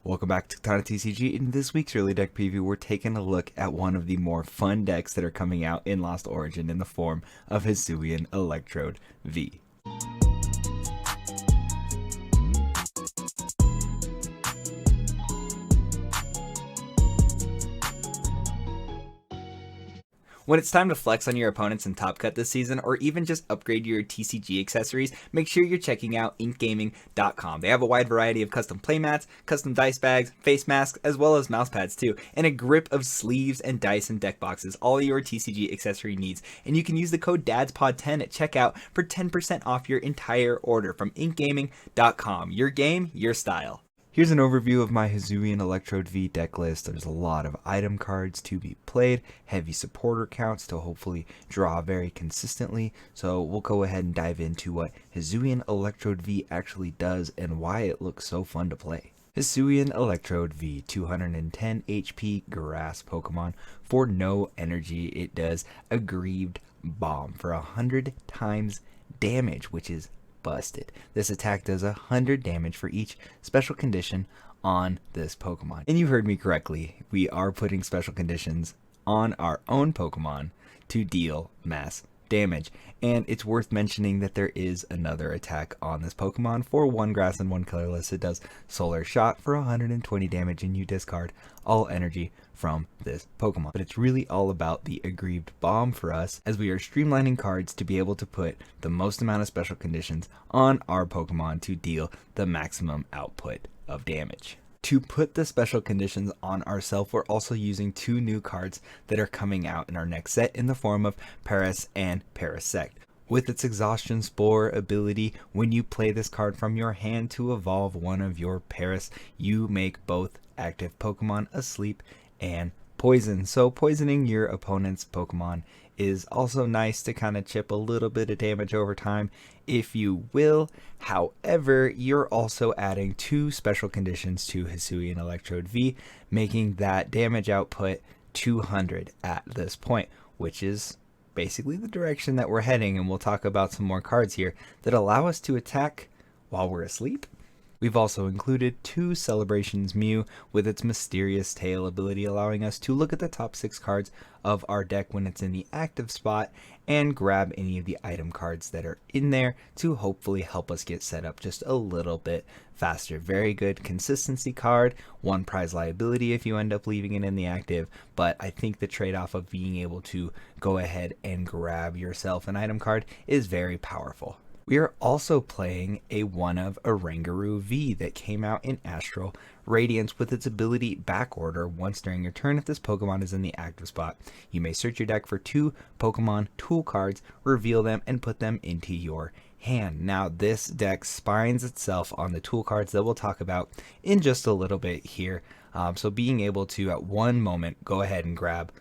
Welcome back to Katana TCG. In this week's early deck preview, we're taking a look at one of the more fun decks that are coming out in Lost Origin in the form of Hisuian Electrode V. When it's time to flex on your opponents in Top Cut this season, or even just upgrade your TCG accessories, make sure you're checking out inkgaming.com. They have a wide variety of custom playmats, custom dice bags, face masks, as well as mouse pads too, and a grip of sleeves and dice and deck boxes, all your TCG accessory needs. And you can use the code DADSPOD10 at checkout for 10% off your entire order from inkgaming.com. Your game, your style. Here's an overview of my Hisuian Electrode V deck list. There's a lot of item cards to be played, heavy supporter counts to hopefully draw very consistently. So we'll go ahead and dive into what Hisuian Electrode V actually does and why it looks so fun to play. Hisuian Electrode V, 210 HP grass Pokemon. For no energy, it does Aggrieved Bomb for 100 times damage, which is busted. This attack does 100 damage for each special condition on this Pokemon. And you heard me correctly, we are putting special conditions on our own Pokemon to deal mass damage. And it's worth mentioning that there is another attack on this Pokemon. For one grass and one colorless, it does Solar Shot for 120 damage, and you discard all energy from this Pokemon. But it's really all about the Aggrieved Bomb for us, as we are streamlining cards to be able to put the most amount of special conditions on our Pokemon to deal the maximum output of damage. To put the special conditions on ourselves, we're also using two new cards that are coming out in our next set in the form of Paras and Parasect. With its Exhaustion Spore ability, when you play this card from your hand to evolve one of your Paras, you make both active Pokemon asleep and poison. So poisoning your opponent's Pokemon is also nice to kind of chip a little bit of damage over time, if you will. However, you're also adding two special conditions to Hisuian Electrode V, making that damage output 200 at this point, which is basically the direction that we're heading. And we'll talk about some more cards here that allow us to attack while we're asleep. We've also included two Celebrations Mew with its Mysterious Tail ability, allowing us to look at the top 6 cards of our deck when it's in the active spot and grab any of the item cards that are in there to hopefully help us get set up just a little bit faster. Very good consistency card, 1 prize liability if you end up leaving it in the active, but I think the trade-off of being able to go ahead and grab yourself an item card is very powerful. We are also playing a one of Oranguru V that came out in Astral Radiance with its ability Back Order. Once during your turn, if this Pokemon is in the active spot, you may search your deck for 2 Pokemon tool cards, reveal them, and put them into your hand. Now, this deck spines itself on the tool cards that we'll talk about in just a little bit here. So being able to, at one moment, go ahead and grab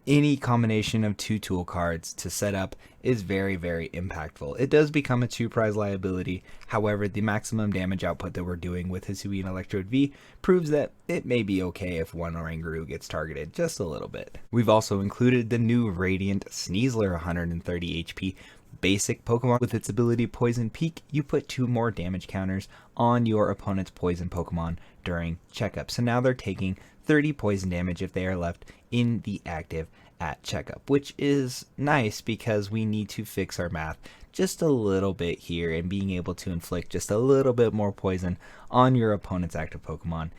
any combination of 2 tool cards to set up is very, very impactful. It does become a 2 prize liability. However, the maximum damage output that we're doing with Hisuian Electrode V proves that it may be okay if one Oranguru gets targeted just a little bit. We've also included the new Radiant Sneasler 130 HP basic Pokemon. With its ability Poison Peak, you put 2 more damage counters on your opponent's poison Pokemon during checkup. So now they're taking 30 poison damage if they are left in the active at checkup, which is nice because we need to fix our math just a little bit here, and being able to inflict just a little bit more poison on your opponent's active Pokemon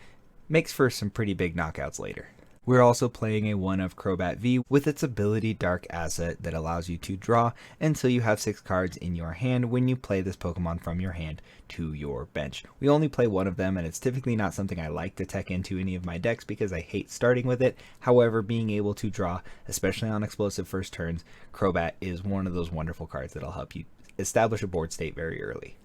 makes for some pretty big knockouts later. We're also playing a one of Crobat V with its ability Dark Asset that allows you to draw until you have 6 cards in your hand when you play this Pokemon from your hand to your bench. We only play one of them, and it's typically not something I like to tech into any of my decks because I hate starting with it. However, being able to draw, especially on explosive first turns, Crobat is one of those wonderful cards that'll help you establish a board state very early.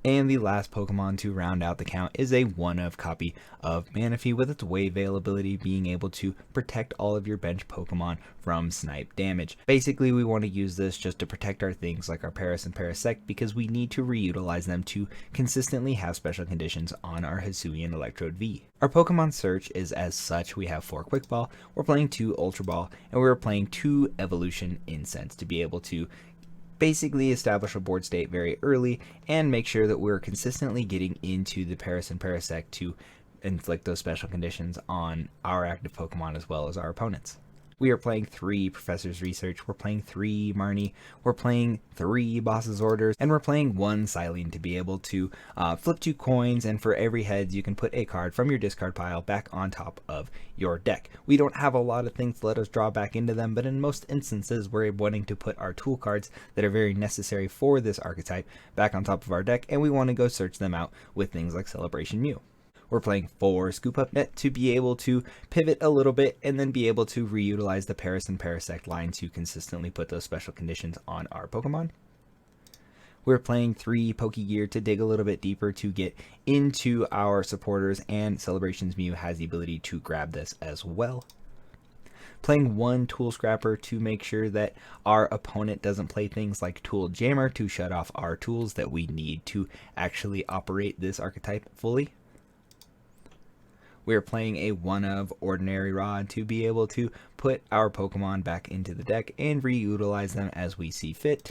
And the last Pokemon to round out the count is a one-of copy of Manaphy with its Wave Veil ability, being able to protect all of your bench Pokemon from snipe damage. Basically, we want to use this just to protect our things like our Paras and Parasect, because we need to reutilize them to consistently have special conditions on our Hisuian Electrode V. Our Pokemon search is as such. We have 4 Quick Ball, we're playing 2 Ultra Ball, and we're playing 2 Evolution Incense to be able to basically establish a board state very early and make sure that we're consistently getting into the Paras and Parasect to inflict those special conditions on our active Pokemon as well as our opponents. We are playing 3 Professor's Research, we're playing 3 Marnie, we're playing 3 Boss's Orders, and we're playing 1 Silene to be able to flip 2 coins, and for every heads you can put a card from your discard pile back on top of your deck. We don't have a lot of things to let us draw back into them, but in most instances we're wanting to put our tool cards that are very necessary for this archetype back on top of our deck, and we want to go search them out with things like Celebration Mew. We're playing 4 Scoop Up Net to be able to pivot a little bit and then be able to reutilize the Paras and Parasect line to consistently put those special conditions on our Pokemon. We're playing 3 Pokegear to dig a little bit deeper to get into our supporters, and Celebrations Mew has the ability to grab this as well. Playing 1 Tool Scrapper to make sure that our opponent doesn't play things like Tool Jammer to shut off our tools that we need to actually operate this archetype fully. We're playing a 1 of Ordinary Rod to be able to put our Pokemon back into the deck and reutilize them as we see fit.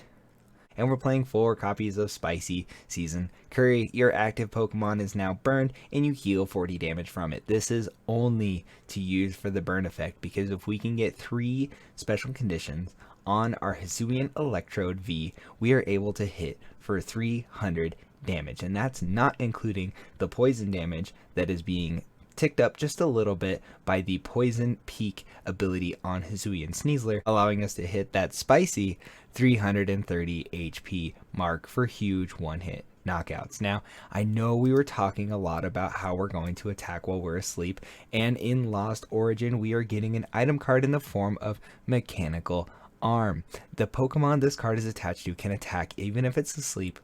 And we're playing 4 copies of Spicy Season Curry. Your active Pokemon is now burned and you heal 40 damage from it. This is only to use for the burn effect, because if we can get 3 special conditions on our Hisuian Electrode V, we are able to hit for 300 damage. And that's not including the poison damage that is being ticked up just a little bit by the Poison Peak ability on Hisuian Sneasler, allowing us to hit that spicy 330 HP mark for huge one-hit knockouts. Now, I know we were talking a lot about how we're going to attack while we're asleep, and in Lost Origin we are getting an item card in the form of Mechanical Arm. The Pokemon this card is attached to can attack even if it's asleep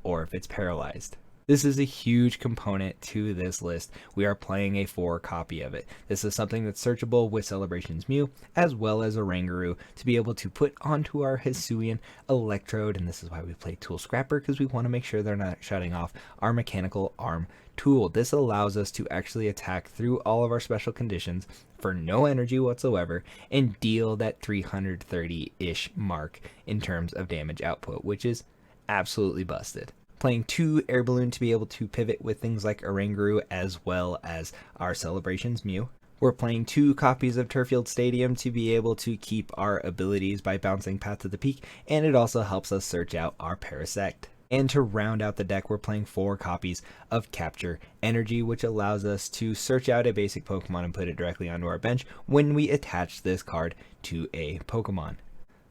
or if it's paralyzed. This is a huge component to this list. We are playing a 4 copy of it. This is something that's searchable with Celebrations Mew, as well as a Rangaroo, to be able to put onto our Hisuian Electrode, and this is why we play Tool Scrapper, because we want to make sure they're not shutting off our Mechanical Arm tool. This allows us to actually attack through all of our special conditions for no energy whatsoever and deal that 330-ish mark in terms of damage output, which is absolutely busted. Playing 2 Air Balloon to be able to pivot with things like Oranguru as well as our Celebrations Mew. We're playing 2 copies of Turffield Stadium to be able to keep our abilities by bouncing Path to the Peak, and it also helps us search out our Parasect. And to round out the deck, we're playing 4 copies of Capture Energy, which allows us to search out a basic Pokemon and put it directly onto our bench when we attach this card to a Pokemon.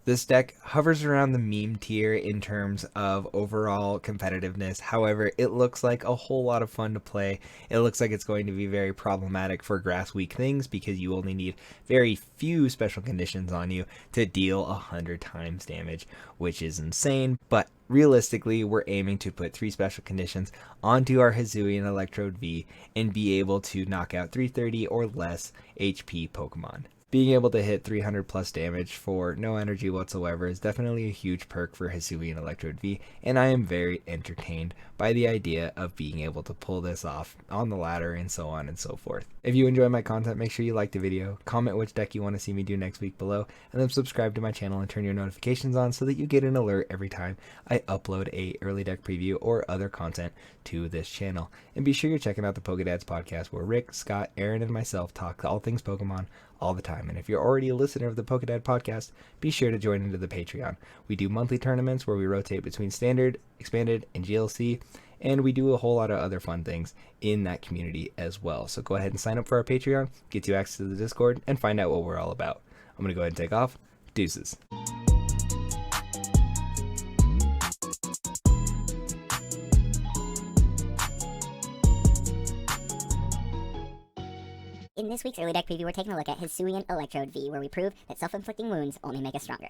This deck hovers around the meme tier in terms of overall competitiveness. However, it looks like a whole lot of fun to play. It looks like it's going to be very problematic for grass weak things, because you only need very few special conditions on you to deal 100 times damage, which is insane. But realistically, we're aiming to put 3 special conditions onto our Hisuian Electrode V and be able to knock out 330 or less HP Pokemon. Being able to hit 300 plus damage for no energy whatsoever is definitely a huge perk for Hisuian Electrode V, and I am very entertained by the idea of being able to pull this off on the ladder and so on and so forth. If you enjoy my content, make sure you like the video, comment which deck you want to see me do next week below, and then subscribe to my channel and turn your notifications on so that you get an alert every time I upload a early deck preview or other content to this channel. And be sure you're checking out the Pokedads podcast, where Rick, Scott, Aaron, and myself talk all things Pokemon all the time. And if you're already a listener of the Pokedad podcast, be sure to join into the Patreon. We do monthly tournaments where we rotate between Standard, Expanded, and GLC, and we do a whole lot of other fun things in that community as well. So go ahead and sign up for our Patreon, get you access to the Discord, and find out what we're all about. I'm going to go ahead and take off. Deuces. In this week's early deck preview, we're taking a look at Hisuian Electrode V, where we prove that self-inflicting wounds only make us stronger.